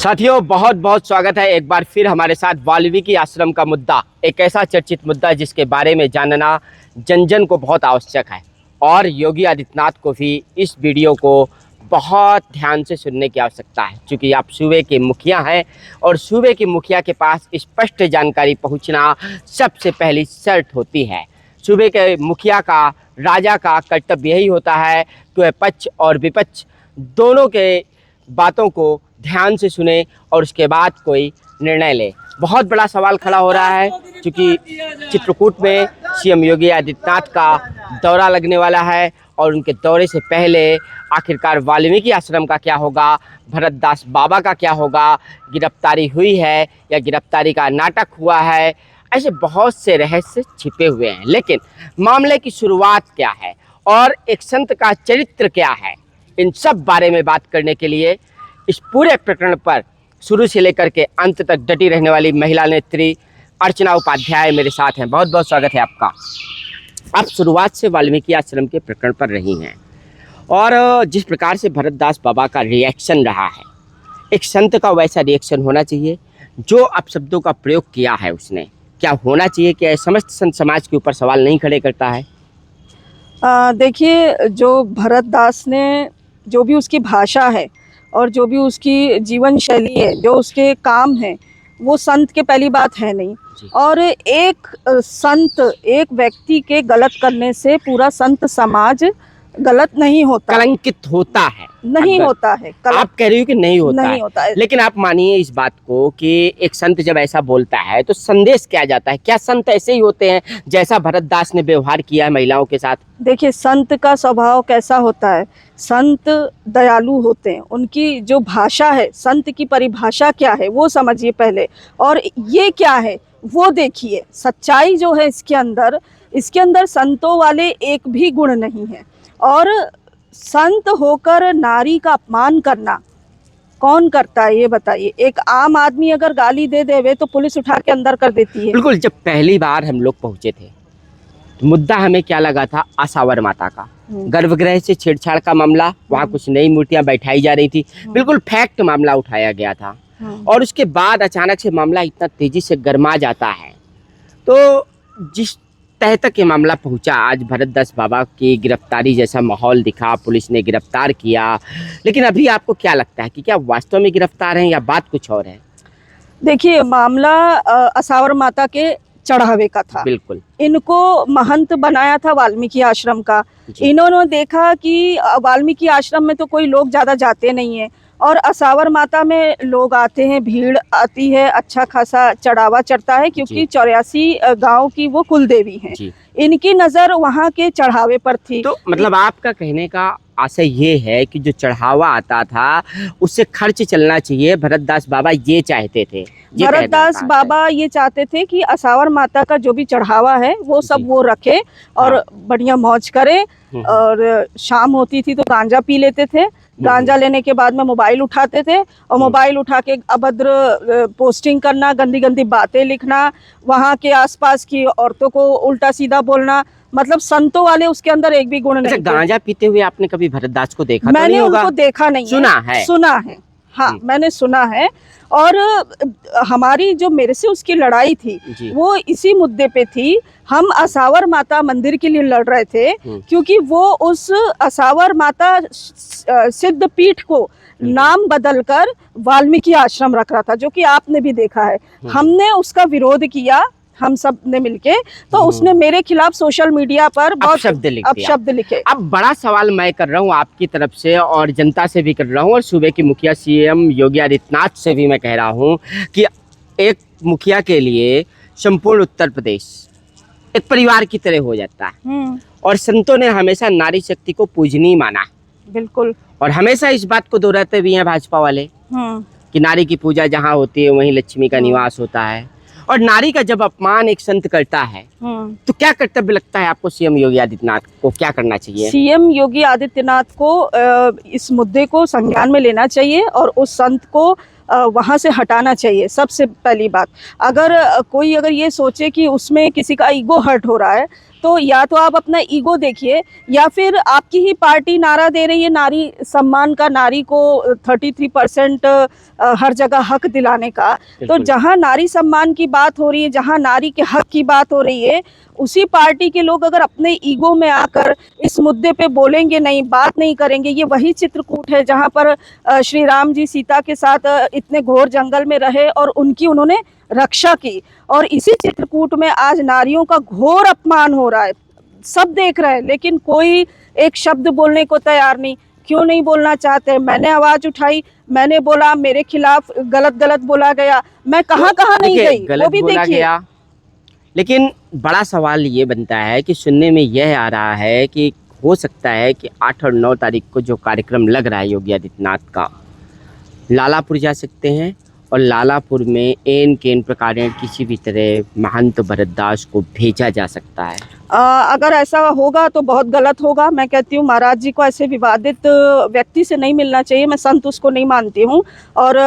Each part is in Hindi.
साथियों, बहुत बहुत स्वागत है एक बार फिर हमारे साथ वाल्मीकि आश्रम का मुद्दा। एक ऐसा चर्चित मुद्दा जिसके बारे में जानना जन जन को बहुत आवश्यक है और योगी आदित्यनाथ को भी इस वीडियो को बहुत ध्यान से सुनने की आवश्यकता है, क्योंकि आप सूबे के मुखिया हैं और सूबे के मुखिया के पास स्पष्ट जानकारी पहुंचना सबसे पहली शर्त होती है। सूबे के मुखिया का, राजा का कर्तव्य यही होता है कि वह पक्ष और विपक्ष दोनों के बातों को ध्यान से सुने और उसके बाद कोई निर्णय ले। बहुत बड़ा सवाल खड़ा हो रहा है क्योंकि चित्रकूट में सीएम योगी आदित्यनाथ का दौरा लगने वाला है और उनके दौरे से पहले आखिरकार वाल्मीकि आश्रम का क्या होगा, भरतदास बाबा का क्या होगा, गिरफ्तारी हुई है या गिरफ्तारी का नाटक हुआ है, ऐसे बहुत से रहस्य छिपे हुए हैं। लेकिन मामले की शुरुआत क्या है और एक संत का चरित्र क्या है, इन सब बारे में बात करने के लिए इस पूरे प्रकरण पर शुरू से लेकर के अंत तक डटी रहने वाली महिला नेत्री अर्चना उपाध्याय मेरे साथ हैं। बहुत बहुत स्वागत है आपका। आप शुरुआत से वाल्मीकि आश्रम के प्रकरण पर रही हैं और जिस प्रकार से भरतदास बाबा का रिएक्शन रहा है, एक संत का वैसा रिएक्शन होना चाहिए। जो अपशब्दों का प्रयोग किया है उसने, क्या होना चाहिए? क्या समस्त संत समाज के ऊपर सवाल नहीं खड़े करता है? देखिए, जो भरतदास ने, जो भी उसकी भाषा है और जो भी उसकी जीवन शैली है, जो उसके काम है, वो संत के पहली बात है नहीं। और एक संत, एक व्यक्ति के गलत करने से पूरा संत समाज गलत नहीं होता, कलंकित होता है। नहीं होता है। आप कह रही हो कि नहीं होता है। लेकिन आप मानिए इस बात को कि एक संत जब ऐसा बोलता है तो संदेश क्या जाता है? क्या संत ऐसे ही होते हैं जैसा भरतदास ने व्यवहार किया है महिलाओं के साथ? देखिए, संत का स्वभाव कैसा होता है, संत दयालु होते हैं। उनकी जो भाषा है, संत की परिभाषा क्या है वो समझिए पहले, और ये क्या है वो देखिए। सच्चाई जो है इसके अंदर संतों वाले एक भी गुण नहीं है। और संत होकर नारी का अपमान करना कौन करता है ये बताइए? एक आम आदमी अगर गाली दे देवे तो पुलिस उठा के अंदर कर देती है। बिल्कुल। जब पहली बार हम लोग पहुंचे थे तो मुद्दा हमें क्या लगा था? आसावर माता का गर्भगृह से छेड़छाड़ का मामला, वहाँ कुछ नई मूर्तियां बैठाई जा रही थी, बिल्कुल फैक्ट मामला उठाया गया था। और उसके बाद अचानक से मामला इतना तेजी से गर्मा जाता है। तो जिस तह तक ये मामला पहुंचा, आज भरतदास बाबा की गिरफ्तारी जैसा माहौल दिखा, पुलिस ने गिरफ्तार किया, लेकिन अभी आपको क्या लगता है कि क्या वास्तव में गिरफ्तार हैं या बात कुछ और है? देखिए, मामला आसावर माता के चढ़ावे का था। बिल्कुल। इनको महंत बनाया था वाल्मीकि आश्रम का। इन्होंने देखा कि वाल्मीकि आश्रम में तो कोई लोग ज़्यादा जाते नहीं है और आसावर माता में लोग आते हैं, भीड़ आती है, अच्छा खासा चढ़ावा चढ़ता है, क्योंकि 84 गांव की वो कुल देवी हैं। इनकी नज़र वहाँ के चढ़ावे पर थी। तो मतलब आपका कहने का आशय ये है कि जो चढ़ावा आता था उससे खर्च चलना चाहिए, भरतदास बाबा ये चाहते थे? भरतदास बाबा ये चाहते थे कि आसावर माता का जो भी चढ़ावा है वो सब वो रखे और बढ़िया मौज करे। और शाम होती थी तो गांजा पी लेते थे। गांजा लेने के बाद में मोबाइल उठाते थे और मोबाइल उठा के अभद्र पोस्टिंग करना, गंदी गंदी बातें लिखना, वहाँ के आसपास की औरतों को उल्टा सीधा बोलना। मतलब संतों वाले उसके अंदर एक भी गुण नहीं। गांजा पीते हुए आपने कभी भरतदास को देखा? मैंने तो नहीं होगा? उनको देखा नहीं, सुना है। हाँ, मैंने सुना है। और हमारी जो मेरे से उसकी लड़ाई थी वो इसी मुद्दे पे थी। हम आसावर माता मंदिर के लिए लड़ रहे थे क्योंकि वो उस आसावर माता सिद्ध पीठ को नाम बदलकर वाल्मीकि आश्रम रख रहा था, जो कि आपने भी देखा है। हमने उसका विरोध किया, हम सब ने मिलके, तो उसने मेरे खिलाफ सोशल मीडिया पर बहुत अपशब्द लिखे। अब बड़ा सवाल मैं कर रहा हूँ आपकी तरफ से और जनता से भी कर रहा हूँ और सूबे के मुखिया सीएम योगी आदित्यनाथ से भी मैं कह रहा हूँ कि एक मुखिया के लिए संपूर्ण उत्तर प्रदेश एक परिवार की तरह हो जाता है और संतों ने हमेशा नारी शक्ति को पूजनीय माना। बिल्कुल। और हमेशा इस बात को दोहराते भी हैं भाजपा वाले कि नारी की पूजा जहाँ होती है वहीं लक्ष्मी का निवास होता है। और नारी का जब अपमान एक संत करता है तो क्या कर्तव्य लगता है आपको सीएम योगी आदित्यनाथ को, क्या करना चाहिए? सीएम योगी आदित्यनाथ को इस मुद्दे को संज्ञान में लेना चाहिए और उस संत को वहाँ से हटाना चाहिए। सबसे पहली बात, अगर कोई अगर ये सोचे कि उसमें किसी का ईगो हर्ट हो रहा है, तो या तो आप अपना ईगो देखिए, या फिर आपकी ही पार्टी नारा दे रही है नारी सम्मान का, नारी को 33% हर जगह हक दिलाने का। तो जहां नारी सम्मान की बात हो रही है, जहां नारी के हक की बात हो रही है, उसी पार्टी के लोग अगर अपने ईगो में आकर इस मुद्दे पे बोलेंगे नहीं, बात नहीं करेंगे। ये वही चित्रकूट है जहां पर श्री राम जी सीता के साथ इतने घोर जंगल में रहे और उनकी उन्होंने रक्षा की, और इसी चित्रकूट में आज नारियों का घोर अपमान हो रहा है। सब देख रहे हैं, लेकिन कोई एक शब्द बोलने को तैयार नहीं। क्यों नहीं बोलना चाहते? मैंने आवाज उठाई, मैंने बोला, मेरे खिलाफ गलत बोला गया, मैं कहाँ नहीं गई, वो भी देखिए। लेकिन बड़ा सवाल ये बनता है कि सुनने में यह आ रहा है कि हो सकता है कि 8 और 9 तारीख को जो कार्यक्रम लग रहा है योगी आदित्यनाथ का, लालापुर जा सकते हैं और लालापुर में केन प्रकार किसी भी तरह महंत भरतदास को भेजा जा सकता है। अगर ऐसा होगा तो बहुत गलत होगा। मैं कहती हूँ महाराज जी को ऐसे विवादित व्यक्ति से नहीं मिलना चाहिए। मैं संत उसको नहीं मानती हूँ। और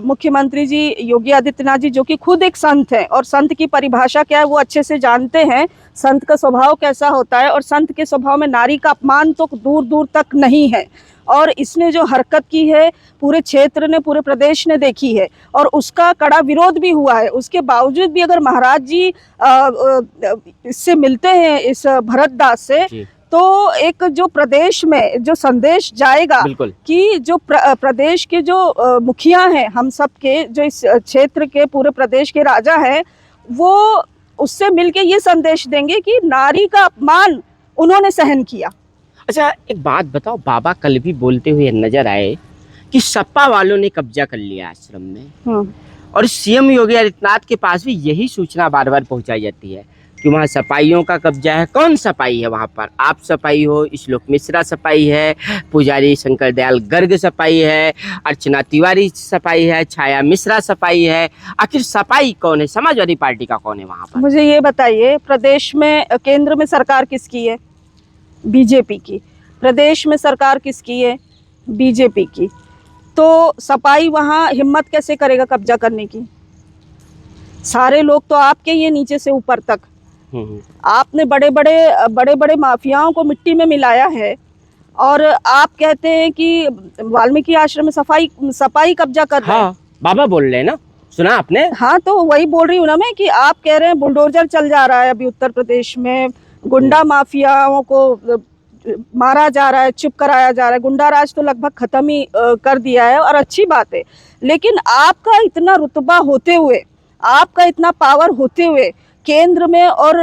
मुख्यमंत्री जी योगी आदित्यनाथ जी जो कि खुद एक संत हैं और संत की परिभाषा क्या है वो अच्छे से जानते हैं, संत का स्वभाव कैसा होता है, और संत के स्वभाव में नारी का अपमान तो दूर दूर तक नहीं है। और इसने जो हरकत की है पूरे क्षेत्र ने, पूरे प्रदेश ने देखी है और उसका कड़ा विरोध भी हुआ है। उसके बावजूद भी अगर महाराज जी इससे मिलते हैं, इस भरतदास से, तो एक जो प्रदेश में जो संदेश जाएगा कि जो प्रदेश के जो मुखिया हैं, हम सब के जो इस क्षेत्र के पूरे प्रदेश के राजा हैं, वो उससे मिलके ये संदेश देंगे कि नारी का अपमान उन्होंने सहन किया। अच्छा एक बात बताओ, बाबा कल भी बोलते हुए नजर आए कि सपा वालों ने कब्जा कर लिया आश्रम में, और सीएम योगी आदित्यनाथ के पास भी यही सूचना बार बार पहुंचाई जाती है कि वहाँ सपाइयों का कब्जा है। कौन सपाई है वहाँ पर? आप सपाई हो, श्लोक मिश्रा सपाई है, पुजारी शंकर दयाल गर्ग सपाई है, अर्चना तिवारी सपाई है, छाया मिश्रा सपाई है। आखिर सपाई कौन है? समाजवादी पार्टी का कौन है वहाँ पर? मुझे ये बताइए, प्रदेश में केंद्र में सरकार किसकी है? बीजेपी की। प्रदेश में सरकार किसकी है? बीजेपी की। तो सपाई वहाँ हिम्मत कैसे करेगा कब्जा करने की? सारे लोग तो आपके ये नीचे से ऊपर तक। आपने बड़े बड़े माफियाओं को मिट्टी में मिलाया है और आप कहते हैं कि वाल्मीकि आश्रम में सपाई कब्जा कर रहे हैं। बाबा बोल रहे हैं ना, सुना आपने? हाँ, तो वही बोल रही हूँ ना मैं कि आप कह रहे हैं बुलडोजर चल जा रहा है अभी उत्तर प्रदेश में, गुंडा माफियाओं को मारा जा रहा है, चुप कराया जा रहा है। गुंडा राज तो लगभग खत्म ही कर दिया है और अच्छी बात है। लेकिन आपका इतना रुतबा होते हुए, आपका इतना पावर होते हुए, केंद्र में और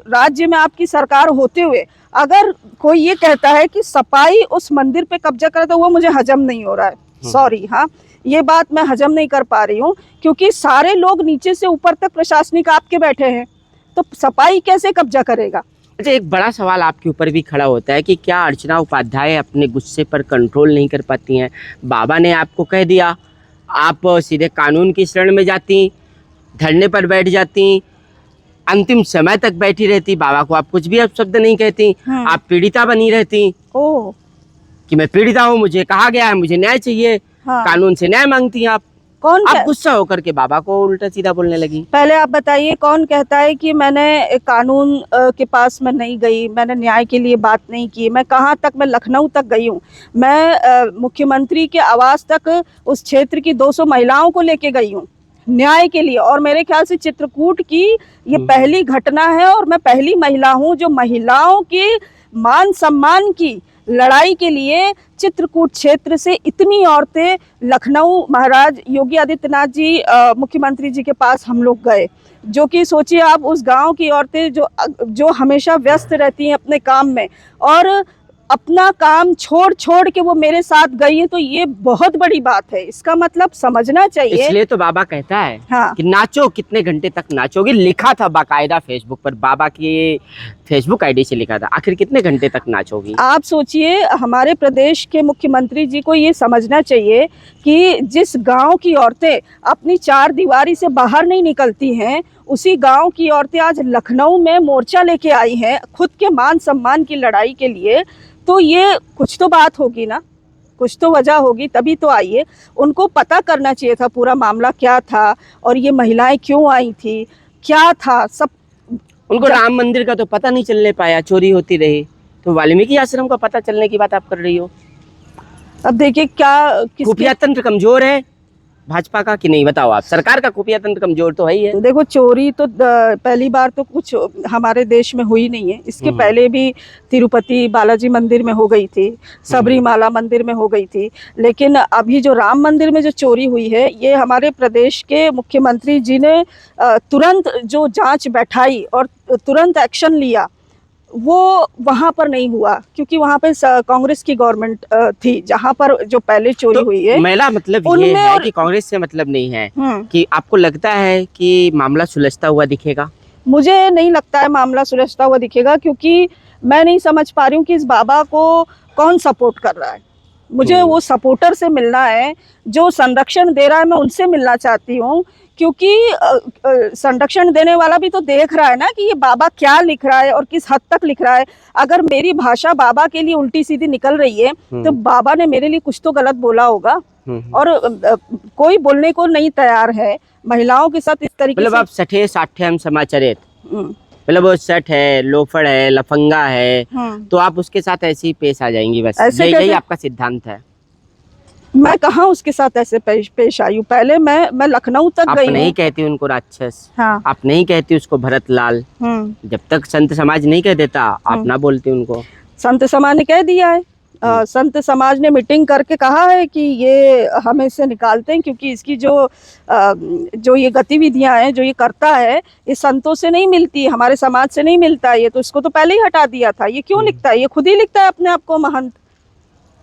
राज्य में आपकी सरकार होते हुए, अगर कोई ये कहता है कि सपाई उस मंदिर पे कब्जा करे तो वो मुझे हजम नहीं हो रहा है। सॉरी, हाँ, ये बात मैं हजम नहीं कर पा रही हूँ, क्योंकि सारे लोग नीचे से ऊपर तक प्रशासनिक आपके बैठे हैं, तो सपाई कैसे कब्जा करेगा? अच्छा एक बड़ा सवाल आपके ऊपर भी खड़ा होता है कि क्या अर्चना उपाध्याय अपने गुस्से पर कंट्रोल नहीं कर पाती हैं? बाबा ने आपको कह दिया, आप सीधे कानून की शरण में जाती, धरने पर बैठ जाती, अंतिम समय तक बैठी रहती, बाबा को आप कुछ भी अपशब्द नहीं कहती, आप पीड़िता बनी रहती। कि मैं पीड़िता हूँ, मुझे कहा गया है, मुझे न्याय चाहिए, कानून से न्याय मांगती हैं आप। आप गुस्सा होकर के बाबा को उल्टा सीधा बोलने लगी। पहले आप बताइए, कौन कहता है कि मैंने कानून के पास में नहीं गई, मैंने न्याय के लिए बात नहीं की? मैं कहाँ तक, मैं लखनऊ तक गई हूँ, मैं मुख्यमंत्री के आवास तक उस क्षेत्र की 200 महिलाओं को लेके गई हूँ न्याय के लिए। और मेरे ख्याल से चित्रकूट की ये पहली घटना है और मैं पहली महिला हूँ जो महिलाओं के मान सम्मान की लड़ाई के लिए चित्रकूट क्षेत्र से इतनी औरतें लखनऊ महाराज योगी आदित्यनाथ जी मुख्यमंत्री जी के पास हम लोग गए। जो कि सोचिए आप, उस गांव की औरतें जो हमेशा व्यस्त रहती हैं अपने काम में और अपना काम छोड़ के वो मेरे साथ गई है, तो ये बहुत बड़ी बात है। इसका मतलब समझना चाहिए। इसलिए तो बाबा कहता है कि नाचो, कितने घंटे तक नाचोगे। लिखा था बाकायदा फेसबुक पर, बाबा की फेसबुक आईडी से लिखा था, आखिर कितने घंटे तक नाचोगी? आप सोचिए, हमारे प्रदेश के मुख्यमंत्री जी को ये समझना चाहिए कि जिस गांव की औरतें अपनी 4 दीवारी से बाहर नहीं निकलती हैं, उसी गांव की औरतें आज लखनऊ में मोर्चा लेके आई हैं खुद के मान सम्मान की लड़ाई के लिए, तो ये कुछ तो बात होगी ना, कुछ तो वजह होगी, तभी तो आई है। उनको पता करना चाहिए था पूरा मामला क्या था और ये महिलाएं क्यों आई थी, क्या था सब। उनको राम मंदिर का तो पता नहीं चलने पाया, चोरी होती रही, तो वाल्मीकि आश्रम का पता चलने की बात आप कर रही हो। अब देखिए क्या खुफिया तंत्र कमजोर है भाजपा का कि नहीं, बताओ आप। सरकार का खुफिया तंत्र कमजोर तो है ही है। देखो चोरी तो पहली बार तो कुछ हमारे देश में हुई नहीं है, इसके पहले भी तिरुपति बालाजी मंदिर में हो गई थी, सबरीमाला मंदिर में हो गई थी, लेकिन अभी जो राम मंदिर में जो चोरी हुई है, ये हमारे प्रदेश के मुख्यमंत्री जी ने तुरंत जो जांच बैठाई और तुरंत एक्शन लिया, वो वहाँ पर नहीं हुआ, क्योंकि वहाँ पे कांग्रेस की गवर्नमेंट थी, जहाँ पर जो पहले चोरी हुई है। मेरा मतलब ये है कि कांग्रेस से मतलब नहीं है कि आपको लगता है कि मामला सुलझता हुआ दिखेगा? मुझे नहीं लगता है मामला सुलझता हुआ दिखेगा, क्योंकि मैं नहीं समझ पा रही हूँ कि इस बाबा को कौन सपोर्ट कर रहा है। मुझे वो सपोर्टर से मिलना है जो संरक्षण दे रहा है, मैं उनसे मिलना चाहती हूँ, क्योंकि संरक्षण देने वाला भी तो देख रहा है ना कि ये बाबा क्या लिख रहा है और किस हद तक लिख रहा है। अगर मेरी भाषा बाबा के लिए उल्टी सीधी निकल रही है तो बाबा ने मेरे लिए कुछ तो गलत बोला होगा, और कोई बोलने को नहीं तैयार है महिलाओं के साथ इस तरीके मतलब से। आप सठे साठ्यम समाचरित, मतलब वो सठ है, लोफड़ है, लफंगा है, तो आप उसके साथ ऐसे ही पेश आ जाएंगी, बस यही आपका सिद्धांत है? मैं कहाँ उसके साथ ऐसे पेश आई हूँ। पहले मैं लखनऊ तक गई हूँ। आप नहीं कहती उनको राक्षस, हाँ। आप नहीं कहती उसको भरत लाल, जब तक संत समाज नहीं कह देता आप ना बोलती उनको। संत समाज ने कह दिया है, संत समाज ने मीटिंग करके कहा है कि ये हम इससे निकालते हैं, क्योंकि इसकी जो ये गतिविधियां हैं, जो ये करता है, ये संतों से नहीं मिलती, हमारे समाज से नहीं मिलता है, ये तो इसको तो पहले ही हटा दिया था। ये क्यों लिखता है? ये खुद ही लिखता है अपने आप को महंत,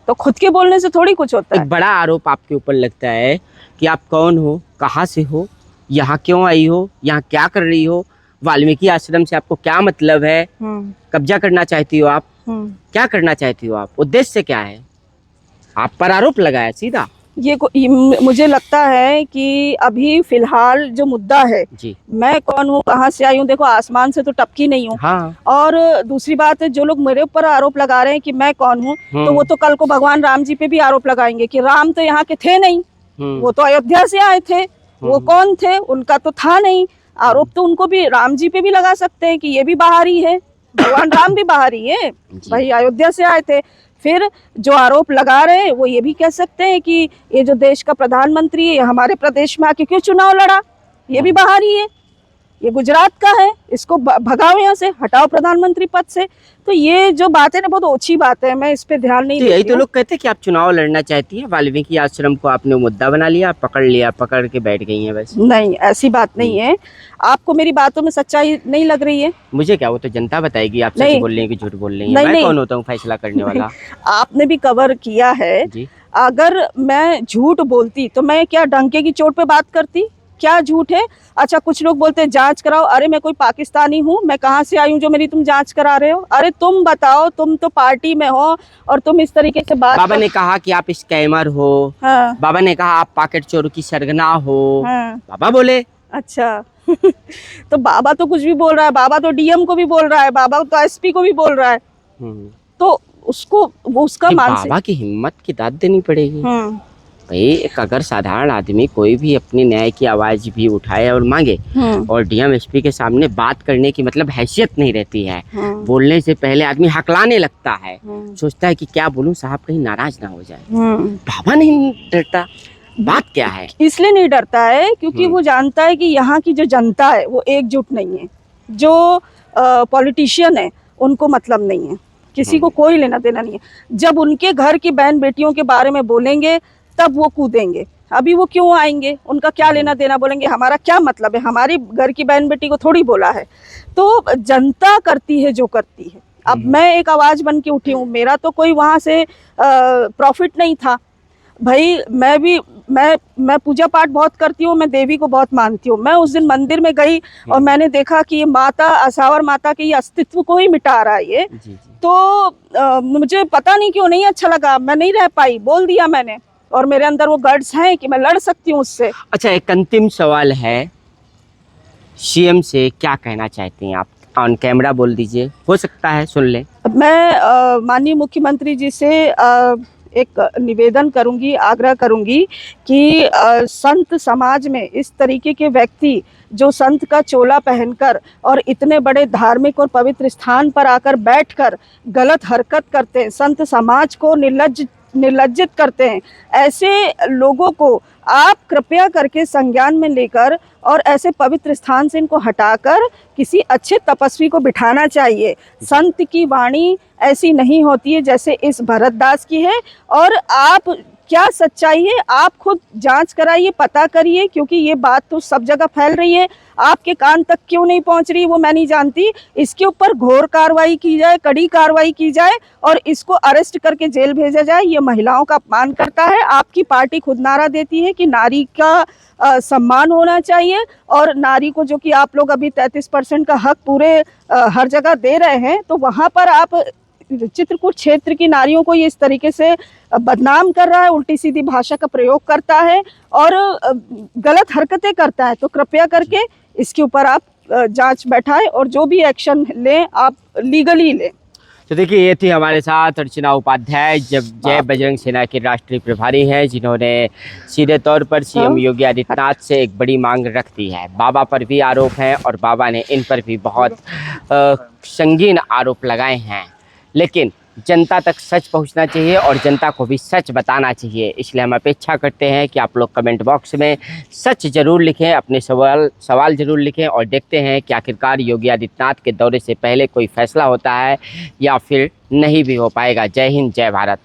तो खुद के बोलने से थोड़ी कुछ होता है। एक बड़ा आरोप आपके ऊपर लगता है कि आप कौन हो, कहाँ से हो, यहाँ क्यों आई हो, यहाँ क्या कर रही हो, वाल्मीकि आश्रम से आपको क्या मतलब है, कब्जा करना चाहती हो आप, क्या करना चाहती हो आप, उद्देश्य क्या है? आप पर आरोप लगाया सीधा। ये मुझे लगता है कि अभी फिलहाल जो मुद्दा है जी, मैं कौन हूँ, कहाँ से आई हूँ, देखो आसमान से तो टपकी नहीं हूँ। हाँ। और दूसरी बात है, जो लोग मेरे ऊपर आरोप लगा रहे हैं कि मैं कौन हूँ, तो वो तो कल को भगवान राम जी पे भी आरोप लगाएंगे कि राम तो यहाँ के थे नहीं, वो तो अयोध्या से आए थे, वो कौन थे, उनका तो था नहीं। आरोप तो उनको भी, राम जी पे भी लगा सकते हैं कि ये भी बाहरी है, भगवान राम भी बाहरी है, भाई अयोध्या से आए थे। फिर जो आरोप लगा रहे हैं वो ये भी कह सकते हैं कि ये जो देश का प्रधानमंत्री है, हमारे प्रदेश में आके क्यों चुनाव लड़ा, ये भी बाहरी है, ये गुजरात का है, इसको भगाओ यहाँ से, हटाओ प्रधानमंत्री पद से। तो ये जो बातें ना बहुत ओछी बात है, मैं इस पे ध्यान नहीं देती। यही तो लोग कहते हैं कि आप चुनाव लड़ना चाहती हैं, वाल्मीकि आश्रम को आपने मुद्दा बना लिया, पकड़ लिया, पकड़ के बैठ गई हैं बस। नहीं, ऐसी बात नहीं है। आपको मेरी बातों में सच्चाई नहीं लग रही है? मुझे क्या, वो तो जनता बताएगी आप सच बोल रही हैं कि झूठ बोल रही हैं। मैं कौन होता हूँ फैसला करने वाला? आपने भी कवर किया है जी। अगर मैं झूठ बोलती तो मैं क्या डंके की चोट पे बात करती? क्या झूठ है? अच्छा, कुछ लोग बोलते हैं जांच कराओ, अरे मैं कोई पाकिस्तानी हूँ, मैं कहाँ से आई हूँ जो मेरी तुम जांच करा रहे हो? अरे तुम बताओ, तुम तो पार्टी में हो और तुम इस तरीके से बात। बाबा ने कहा कि आप स्कैमर हो। हाँ। बाबा ने कहा आप पॉकेट चोर की सरगना हो। हाँ। बाबा बोले। अच्छा तो बाबा तो कुछ भी बोल रहा है, बाबा तो डीएम को भी बोल रहा है, बाबा तो एसपी को भी बोल रहा है, तो उसको वो उसका मानसिक, बाबा की हिम्मत की दाद देनी पड़ेगी भाई। एक अगर साधारण आदमी कोई भी अपनी न्याय की आवाज भी उठाए और मांगे और डीएम एसपी के सामने बात करने की मतलब हैसियत नहीं रहती है, बोलने से पहले आदमी हकलाने लगता है, सोचता है कि क्या बोलूं साहब कहीं नाराज ना हो जाए। बाबा नहीं डरता, बात क्या है? इसलिए नहीं डरता है क्योंकि वो जानता है कि यहाँ की जो जनता है वो एकजुट नहीं है, जो पॉलिटिशियन है उनको मतलब नहीं है, किसी को कोई लेना देना नहीं है। जब उनके घर की बहन बेटियों के बारे में बोलेंगे तब वो कूदेंगे, अभी वो क्यों आएंगे, उनका क्या लेना देना, बोलेंगे हमारा क्या मतलब है, हमारी घर की बहन बेटी को थोड़ी बोला है। तो जनता करती है जो करती है। अब मैं एक आवाज बन के उठी हूँ, मेरा तो कोई वहां से प्रॉफिट नहीं था भाई। मैं पूजा पाठ बहुत करती हूँ, मैं देवी को बहुत मानती हूँ। मैं उस दिन मंदिर में गई और मैंने देखा कि ये माता, आसावर माता के ये अस्तित्व को ही मिटा रहा है ये। तो मुझे पता नहीं क्यों नहीं अच्छा लगा, मैं नहीं रह पाई, बोल दिया मैंने, और मेरे अंदर वो गट्स हैं कि मैं लड़ सकती हूँ उससे। अच्छा, एक अंतिम सवाल है, सीएम से क्या कहना चाहती हैं आप? ऑन कैमरा बोल दीजिए, हो सकता है सुन लें। मैं माननीय मुख्यमंत्री जी से एक निवेदन करूंगी, आग्रह करूंगी कि संत समाज में इस तरीके के व्यक्ति जो संत का चोला पहनकर और इतने बड़े धार्मिक और पवित्र स्थान पर आकर बैठकर गलत हरकत करते हैं, संत समाज को निर्लज्जित करते हैं, ऐसे लोगों को आप कृपया करके संज्ञान में लेकर और ऐसे पवित्र स्थान से इनको हटाकर किसी अच्छे तपस्वी को बिठाना चाहिए। संत की वाणी ऐसी नहीं होती है जैसे इस भरत दास की है। और आप क्या सच्चाई है आप खुद जांच कराइए, पता करिए, क्योंकि ये बात तो सब जगह फैल रही है, आपके कान तक क्यों नहीं पहुंच रही वो मैं नहीं जानती। इसके ऊपर घोर कार्रवाई की जाए, कड़ी कार्रवाई की जाए और इसको अरेस्ट करके जेल भेजा जाए। ये महिलाओं का अपमान करता है। आपकी पार्टी खुद नारा देती है कि नारी का सम्मान होना चाहिए और नारी को, जो कि आप लोग अभी 33% का हक पूरे हर जगह दे रहे हैं, तो वहाँ पर आप चित्रकूट क्षेत्र की नारियों को ये इस तरीके से बदनाम कर रहा है, उल्टी सीधी भाषा का प्रयोग करता है और गलत हरकतें करता है। तो कृपया करके इसके ऊपर आप जांच बैठाएं और जो भी एक्शन लें आप लीगली लें। तो देखिए, ये थी हमारे साथ अर्चना उपाध्याय, जब जय बजरंग सेना के राष्ट्रीय प्रभारी हैं, जिन्होंने सीधे तौर पर सीएम योगी आदित्यनाथ से एक बड़ी मांग रख दी है। बाबा पर भी आरोप है और बाबा ने इन पर भी बहुत संगीन आरोप लगाए हैं, लेकिन जनता तक सच पहुंचना चाहिए और जनता को भी सच बताना चाहिए। इसलिए हम अपेक्षा करते हैं कि आप लोग कमेंट बॉक्स में सच ज़रूर लिखें, अपने सवाल ज़रूर लिखें और देखते हैं कि आखिरकार योगी आदित्यनाथ के दौरे से पहले कोई फैसला होता है या फिर नहीं भी हो पाएगा। जय हिंद, जय भारत।